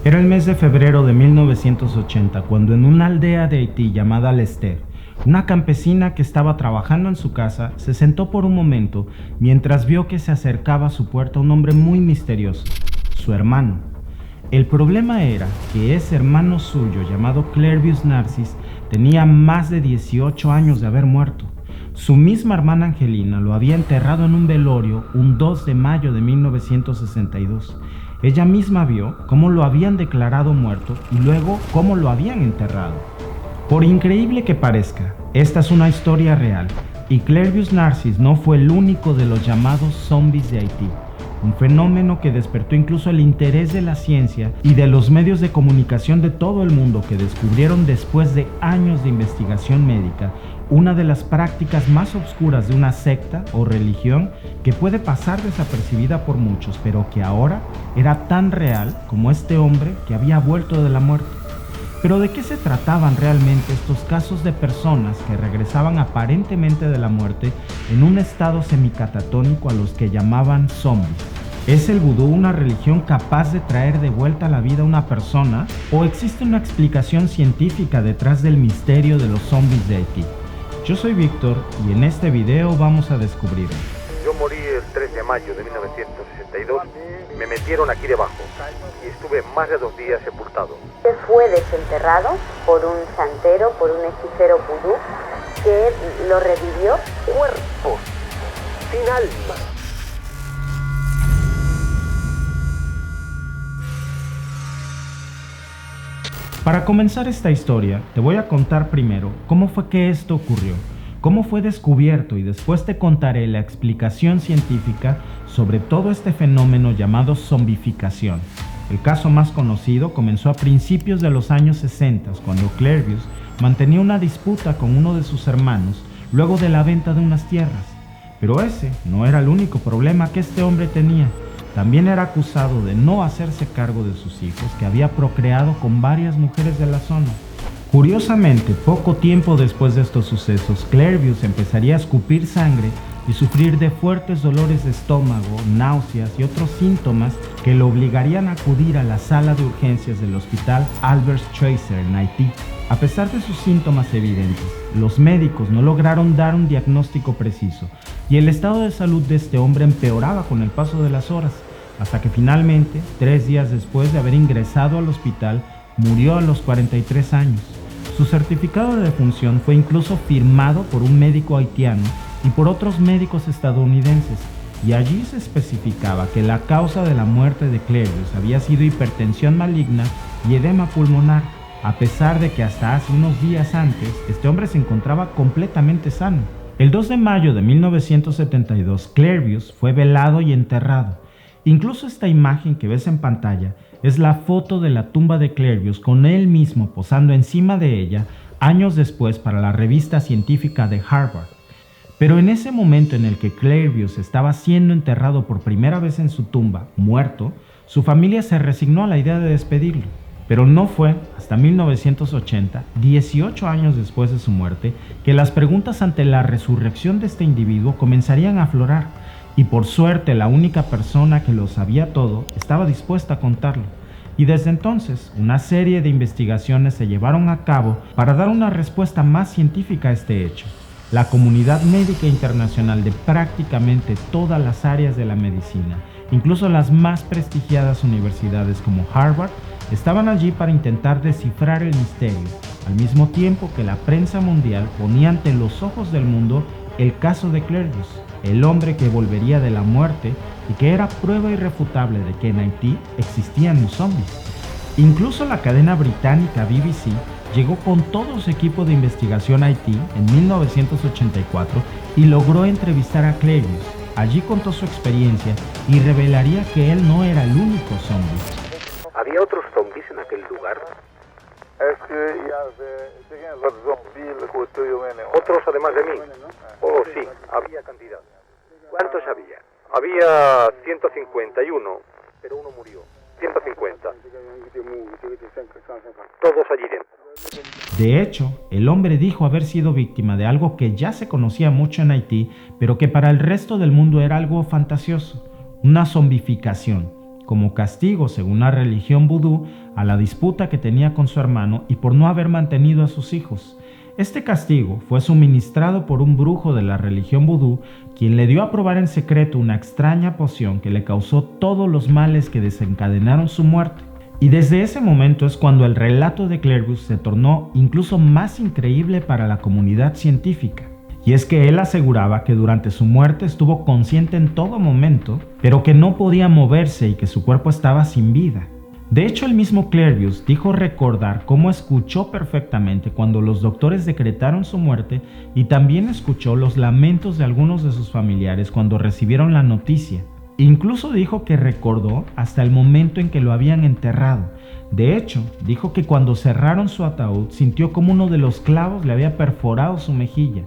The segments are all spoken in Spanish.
Era el mes de febrero de 1980 cuando en una aldea de Haití llamada Lester, una campesina que estaba trabajando en su casa se sentó por un momento mientras vio que se acercaba a su puerta un hombre muy misterioso, su hermano. El problema era que ese hermano suyo llamado Clervius Narcis tenía más de 18 años de haber muerto. Su misma hermana Angelina lo había enterrado en un velorio un 2 de mayo de 1962. Ella misma vio cómo lo habían declarado muerto y luego cómo lo habían enterrado. Por increíble que parezca, esta es una historia real y Clervius Narcis no fue el único de los llamados zombies de Haití, un fenómeno que despertó incluso el interés de la ciencia y de los medios de comunicación de todo el mundo que descubrieron después de años de investigación médica una de las prácticas más oscuras de una secta o religión que puede pasar desapercibida por muchos, pero que ahora era tan real como este hombre que había vuelto de la muerte. Pero ¿de qué se trataban realmente estos casos de personas que regresaban aparentemente de la muerte en un estado semicatatónico a los que llamaban zombies? ¿Es el vudú una religión capaz de traer de vuelta a la vida a una persona? ¿O existe una explicación científica detrás del misterio de los zombies de Haití? Yo soy Víctor y en este video vamos a descubrirlo. Yo morí el 3 de mayo de 1962, me metieron aquí debajo y estuve más de 2 días sepultado. Fue desenterrado por un santero, por un hechicero vudú, que lo revivió. Cuerpos sin alma. Para comenzar esta historia, te voy a contar primero cómo fue que esto ocurrió, cómo fue descubierto y después te contaré la explicación científica sobre todo este fenómeno llamado zombificación. El caso más conocido comenzó a principios de los años 60, cuando Clervius mantenía una disputa con uno de sus hermanos luego de la venta de unas tierras. Pero ese no era el único problema que este hombre tenía. También era acusado de no hacerse cargo de sus hijos, que había procreado con varias mujeres de la zona. Curiosamente, poco tiempo después de estos sucesos, Clervius empezaría a escupir sangre y sufrir de fuertes dolores de estómago, náuseas y otros síntomas que lo obligarían a acudir a la sala de urgencias del hospital Albert Schweitzer en Haití. A pesar de sus síntomas evidentes, los médicos no lograron dar un diagnóstico preciso y el estado de salud de este hombre empeoraba con el paso de las horas, hasta que finalmente, 3 días después de haber ingresado al hospital, murió a los 43 años. Su certificado de defunción fue incluso firmado por un médico haitiano y por otros médicos estadounidenses, y allí se especificaba que la causa de la muerte de Clervius había sido hipertensión maligna y edema pulmonar, a pesar de que hasta hace unos días antes este hombre se encontraba completamente sano. El 2 de mayo de 1972, Clervius fue velado y enterrado. Incluso esta imagen que ves en pantalla es la foto de la tumba de Clervius con él mismo posando encima de ella años después para la revista científica de Harvard. Pero en ese momento en el que Clervius estaba siendo enterrado por primera vez en su tumba, muerto, su familia se resignó a la idea de despedirlo. Pero no fue hasta 1980, 18 años después de su muerte, que las preguntas ante la resurrección de este individuo comenzarían a aflorar. Y por suerte la única persona que lo sabía todo estaba dispuesta a contarlo. Y desde entonces, una serie de investigaciones se llevaron a cabo para dar una respuesta más científica a este hecho. La comunidad médica internacional de prácticamente todas las áreas de la medicina, incluso las más prestigiadas universidades como Harvard, estaban allí para intentar descifrar el misterio, al mismo tiempo que la prensa mundial ponía ante los ojos del mundo el caso de Clervius, el hombre que volvería de la muerte y que era prueba irrefutable de que en Haití existían los zombies. Incluso la cadena británica BBC llegó con todo su equipo de investigación a Haití en 1984 y logró entrevistar a Clervius. Allí contó su experiencia y revelaría que él no era el único zombie. ¿Había otros zombies en aquel lugar? ¿Otros además de mí? Oh, sí, había cantidad. ¿Cuántos había? Había 151, pero uno murió. 150. Todos allí dentro. De hecho, el hombre dijo haber sido víctima de algo que ya se conocía mucho en Haití, pero que para el resto del mundo era algo fantasioso, una zombificación. como castigo, según la religión vudú, a la disputa que tenía con su hermano y por no haber mantenido a sus hijos. Este castigo fue suministrado por un brujo de la religión vudú, quien le dio a probar en secreto una extraña poción que le causó todos los males que desencadenaron su muerte. Y desde ese momento es cuando el relato de Clairvius se tornó incluso más increíble para la comunidad científica. Y es que él aseguraba que durante su muerte estuvo consciente en todo momento, pero que no podía moverse y que su cuerpo estaba sin vida. De hecho, el mismo Clairvius dijo recordar cómo escuchó perfectamente cuando los doctores decretaron su muerte y también escuchó los lamentos de algunos de sus familiares cuando recibieron la noticia. Incluso dijo que recordó hasta el momento en que lo habían enterrado. De hecho, dijo que cuando cerraron su ataúd sintió como uno de los clavos le había perforado su mejilla.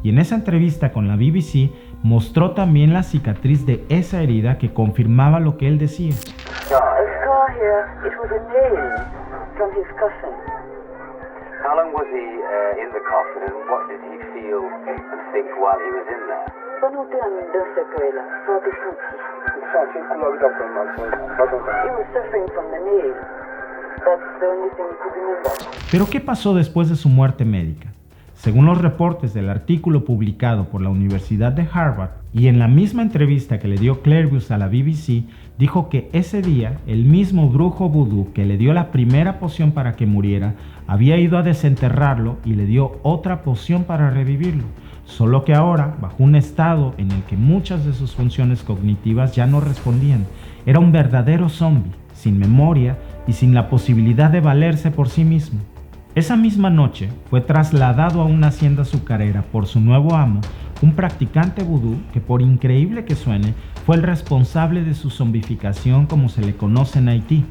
Y en esa entrevista con la BBC mostró también la cicatriz de esa herida que confirmaba lo que él decía. How long was he in the coffin and what did he feel and think while he was in there? He was suffering from the nail. That's the only thing he could remember. Pero ¿qué pasó después de su muerte médica? Según los reportes del artículo publicado por la Universidad de Harvard y en la misma entrevista que le dio Clairvius a la BBC, dijo que ese día el mismo brujo vudú que le dio la primera poción para que muriera había ido a desenterrarlo y le dio otra poción para revivirlo, solo que ahora bajo un estado en el que muchas de sus funciones cognitivas ya no respondían. Era un verdadero zombie, sin memoria y sin la posibilidad de valerse por sí mismo. Esa misma noche fue trasladado a una hacienda azucarera por su nuevo amo, un practicante vudú que, por increíble que suene, fue el responsable de su zombificación como se le conoce en Haití.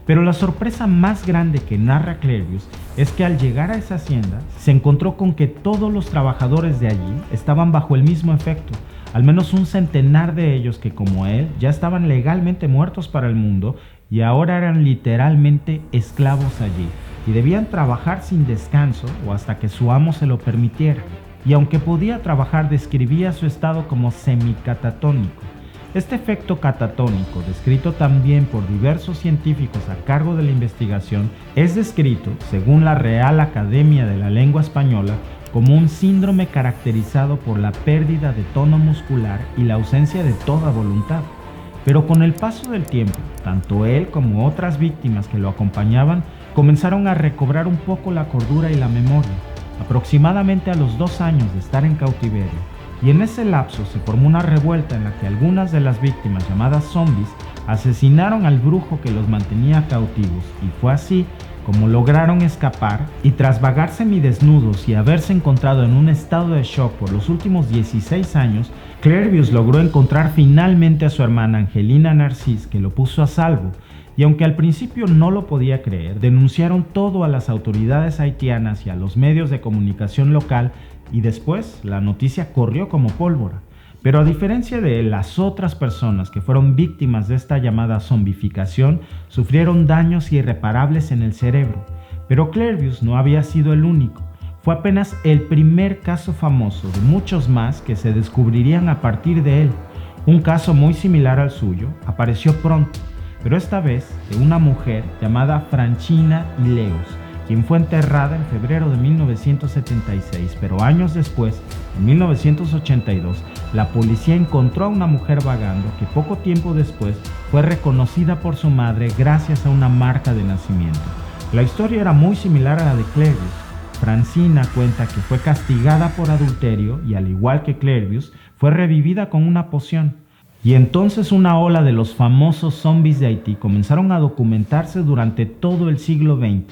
Pero la sorpresa más grande que narra Clairvius es que al llegar a esa hacienda se encontró con que todos los trabajadores de allí estaban bajo el mismo efecto, al menos un centenar de ellos que, como él, ya estaban legalmente muertos para el mundo y ahora eran literalmente esclavos allí y debían trabajar sin descanso o hasta que su amo se lo permitiera. Y aunque podía trabajar, describía su estado como semicatatónico. Este efecto catatónico, descrito también por diversos científicos a cargo de la investigación, es descrito, según la Real Academia de la Lengua Española, como un síndrome caracterizado por la pérdida de tono muscular y la ausencia de toda voluntad. Pero con el paso del tiempo, tanto él como otras víctimas que lo acompañaban comenzaron a recobrar un poco la cordura y la memoria, aproximadamente a los 2 años de estar en cautiverio. Y en ese lapso se formó una revuelta en la que algunas de las víctimas, llamadas zombies, asesinaron al brujo que los mantenía cautivos, y fue así como lograron escapar, y tras vagar semidesnudos y haberse encontrado en un estado de shock por los últimos 16 años, Clairvius logró encontrar finalmente a su hermana Angelina Narcís, que lo puso a salvo, y aunque al principio no lo podía creer, denunciaron todo a las autoridades haitianas y a los medios de comunicación local, y después la noticia corrió como pólvora. Pero a diferencia de él, las otras personas que fueron víctimas de esta llamada zombificación sufrieron daños irreparables en el cerebro. Pero Clairvius no había sido el único. Fue apenas el primer caso famoso de muchos más que se descubrirían a partir de él. Un caso muy similar al suyo apareció pronto, pero esta vez de una mujer llamada Franchina Ileus, quien fue enterrada en febrero de 1976, pero años después, en 1982, la policía encontró a una mujer vagando que poco tiempo después fue reconocida por su madre gracias a una marca de nacimiento. La historia era muy similar a la de Clairvius. Francina cuenta que fue castigada por adulterio y, al igual que Clairvius, fue revivida con una poción. Y entonces una ola de los famosos zombies de Haití comenzaron a documentarse durante todo el siglo XX.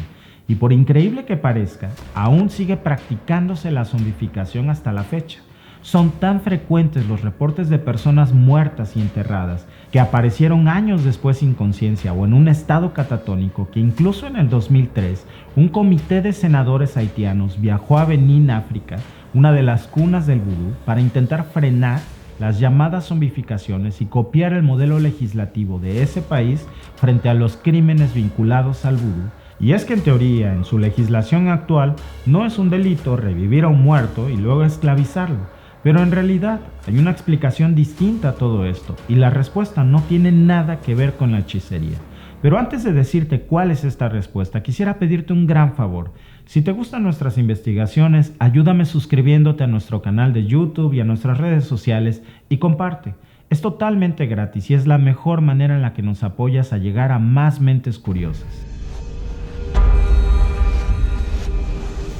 Y por increíble que parezca, aún sigue practicándose la zombificación hasta la fecha. Son tan frecuentes los reportes de personas muertas y enterradas que aparecieron años después sin conciencia o en un estado catatónico que incluso en el 2003 un comité de senadores haitianos viajó a Benín, África, una de las cunas del vudú, para intentar frenar las llamadas zombificaciones y copiar el modelo legislativo de ese país frente a los crímenes vinculados al vudú. Y es que en teoría, en su legislación actual, no es un delito revivir a un muerto y luego esclavizarlo. Pero en realidad hay una explicación distinta a todo esto y la respuesta no tiene nada que ver con la hechicería. Pero antes de decirte cuál es esta respuesta, quisiera pedirte un gran favor. Si te gustan nuestras investigaciones, ayúdame suscribiéndote a nuestro canal de YouTube y a nuestras redes sociales y comparte. Es totalmente gratis y es la mejor manera en la que nos apoyas a llegar a más mentes curiosas.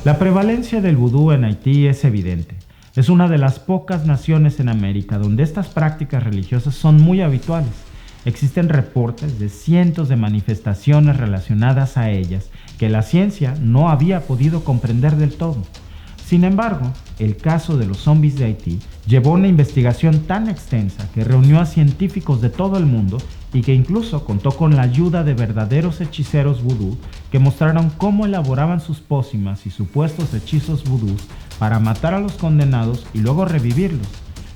La prevalencia del vudú en Haití es evidente. Es una de las pocas naciones en América donde estas prácticas religiosas son muy habituales. Existen reportes de cientos de manifestaciones relacionadas a ellas que la ciencia no había podido comprender del todo. Sin embargo, el caso de los zombies de Haití llevó una investigación tan extensa que reunió a científicos de todo el mundo y que incluso contó con la ayuda de verdaderos hechiceros vudú que mostraron cómo elaboraban sus pócimas y supuestos hechizos vudús para matar a los condenados y luego revivirlos.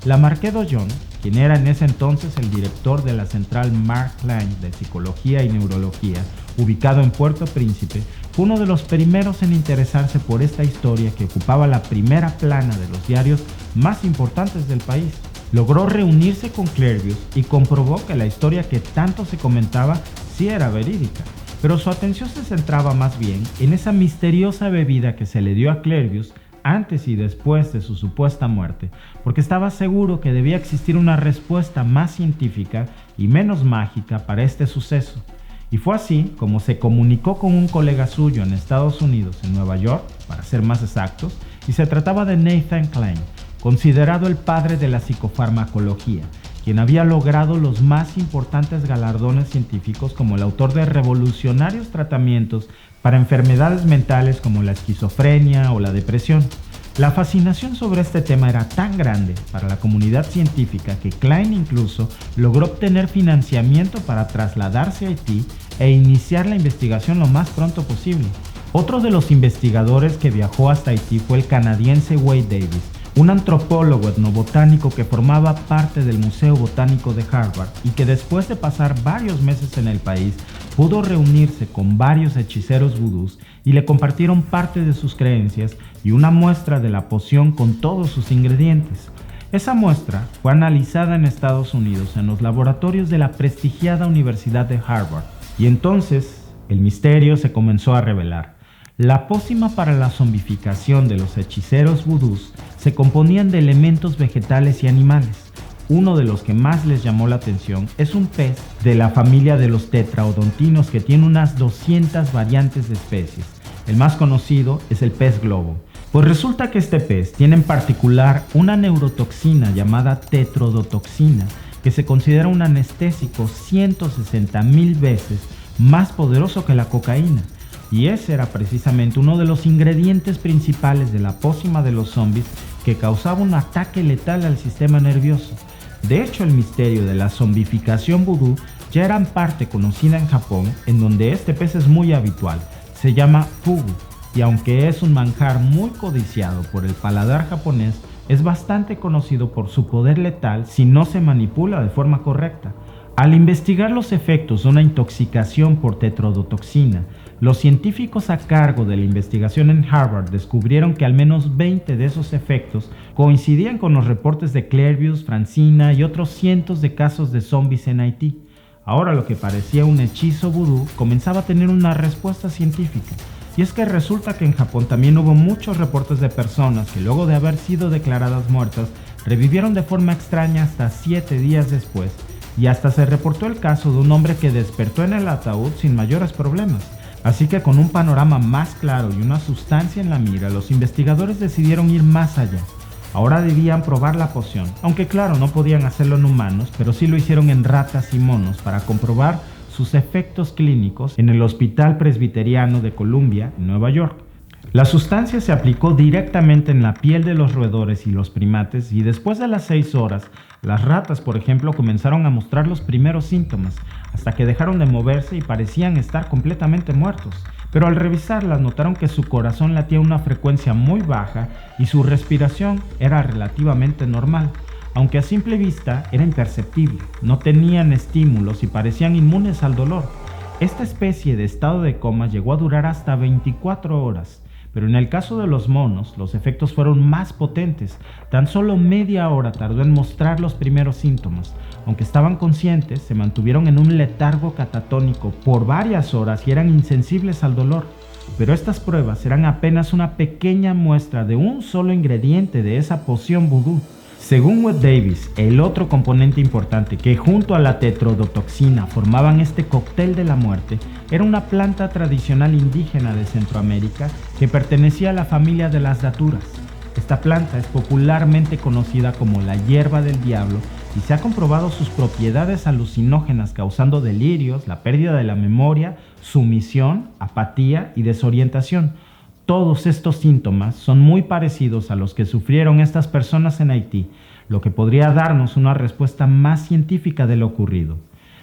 Lamarque Doyon, quien era en ese entonces el director de la central Mark Klein de Psicología y Neurología, ubicado en Puerto Príncipe, fue uno de los primeros en interesarse por esta historia que ocupaba la primera plana de los diarios más importantes del país. Logró reunirse con Clairvius y comprobó que la historia que tanto se comentaba sí era verídica, pero su atención se centraba más bien en esa misteriosa bebida que se le dio a Clairvius antes y después de su supuesta muerte, porque estaba seguro que debía existir una respuesta más científica y menos mágica para este suceso. Y fue así como se comunicó con un colega suyo en Estados Unidos, en Nueva York, para ser más exactos, y se trataba de Nathan Klein, considerado el padre de la psicofarmacología, quien había logrado los más importantes galardones científicos como el autor de revolucionarios tratamientos para enfermedades mentales como la esquizofrenia o la depresión. La fascinación sobre este tema era tan grande para la comunidad científica que Klein incluso logró obtener financiamiento para trasladarse a Haití e iniciar la investigación lo más pronto posible. Otro de los investigadores que viajó hasta Haití fue el canadiense Wade Davis, un antropólogo etnobotánico que formaba parte del Museo Botánico de Harvard y que después de pasar varios meses en el país pudo reunirse con varios hechiceros vudús y le compartieron parte de sus creencias y una muestra de la poción con todos sus ingredientes. Esa muestra fue analizada en Estados Unidos en los laboratorios de la prestigiada Universidad de Harvard y entonces el misterio se comenzó a revelar. La pócima para la zombificación de los hechiceros vudús se componían de elementos vegetales y animales. Uno de los que más les llamó la atención es un pez de la familia de los tetraodontinos que tiene unas 200 variantes de especies. El más conocido es el pez globo. Pues resulta que este pez tiene en particular una neurotoxina llamada tetrodotoxina que se considera un anestésico 160,000 veces más poderoso que la cocaína. Y ese era precisamente uno de los ingredientes principales de la pócima de los zombies que causaba un ataque letal al sistema nervioso. De hecho, el misterio de la zombificación vudú ya era en parte conocida en Japón, en donde este pez es muy habitual. Se llama fugu, y aunque es un manjar muy codiciado por el paladar japonés, es bastante conocido por su poder letal si no se manipula de forma correcta. Al investigar los efectos de una intoxicación por tetrodotoxina, los científicos a cargo de la investigación en Harvard descubrieron que al menos 20 de esos efectos coincidían con los reportes de Clairvius, Francina y otros cientos de casos de zombies en Haití. Ahora lo que parecía un hechizo vudú comenzaba a tener una respuesta científica. Y es que resulta que en Japón también hubo muchos reportes de personas que luego de haber sido declaradas muertas, revivieron de forma extraña hasta 7 días después. Y hasta se reportó el caso de un hombre que despertó en el ataúd sin mayores problemas. Así que con un panorama más claro y una sustancia en la mira, los investigadores decidieron ir más allá. Ahora debían probar la poción, aunque claro, no podían hacerlo en humanos, pero sí lo hicieron en ratas y monos para comprobar sus efectos clínicos en el Hospital Presbiteriano de Columbia, en Nueva York. La sustancia se aplicó directamente en la piel de los roedores y los primates y después de las 6 horas, las ratas, por ejemplo, comenzaron a mostrar los primeros síntomas, hasta que dejaron de moverse y parecían estar completamente muertos. Pero al revisarlas notaron que su corazón latía a una frecuencia muy baja y su respiración era relativamente normal, aunque a simple vista era imperceptible. No tenían estímulos y parecían inmunes al dolor. Esta especie de estado de coma llegó a durar hasta 24 horas. pero en el caso de los monos, los efectos fueron más potentes. Tan solo media hora tardó en mostrar los primeros síntomas. Aunque estaban conscientes, se mantuvieron en un letargo catatónico por varias horas y eran insensibles al dolor. Pero estas pruebas eran apenas una pequeña muestra de un solo ingrediente de esa poción vudú. Según Webb Davis, el otro componente importante que junto a la tetrodotoxina formaban este cóctel de la muerte era una planta tradicional indígena de Centroamérica que pertenecía a la familia de las daturas. Esta planta es popularmente conocida como la hierba del diablo y se ha comprobado sus propiedades alucinógenas causando delirios, la pérdida de la memoria, sumisión, apatía y desorientación. Todos estos síntomas son muy parecidos a los que sufrieron estas personas en Haití, lo que podría darnos una respuesta más científica de lo ocurrido.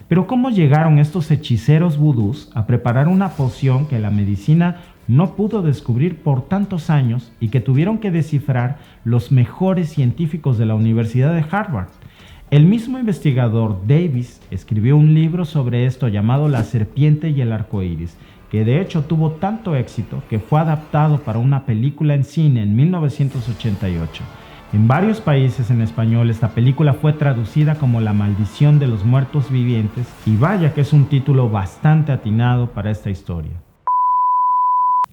Pero ¿cómo llegaron estos hechiceros vudús a preparar una poción que la medicina no pudo descubrir por tantos años y que tuvieron que descifrar los mejores científicos de la Universidad de Harvard? El mismo investigador Davis escribió un libro sobre esto llamado La serpiente y el arco iris, que de hecho tuvo tanto éxito que fue adaptado para una película en cine en 1988. En varios países en español esta película fue traducida como La maldición de los muertos vivientes y vaya que es un título bastante atinado para esta historia.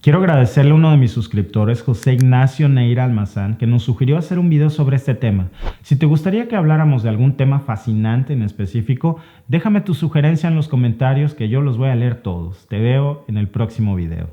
Quiero agradecerle a uno de mis suscriptores, José Ignacio Neira Almazán, que nos sugirió hacer un video sobre este tema. Si te gustaría que habláramos de algún tema fascinante en específico, déjame tu sugerencia en los comentarios que yo los voy a leer todos. Te veo en el próximo video.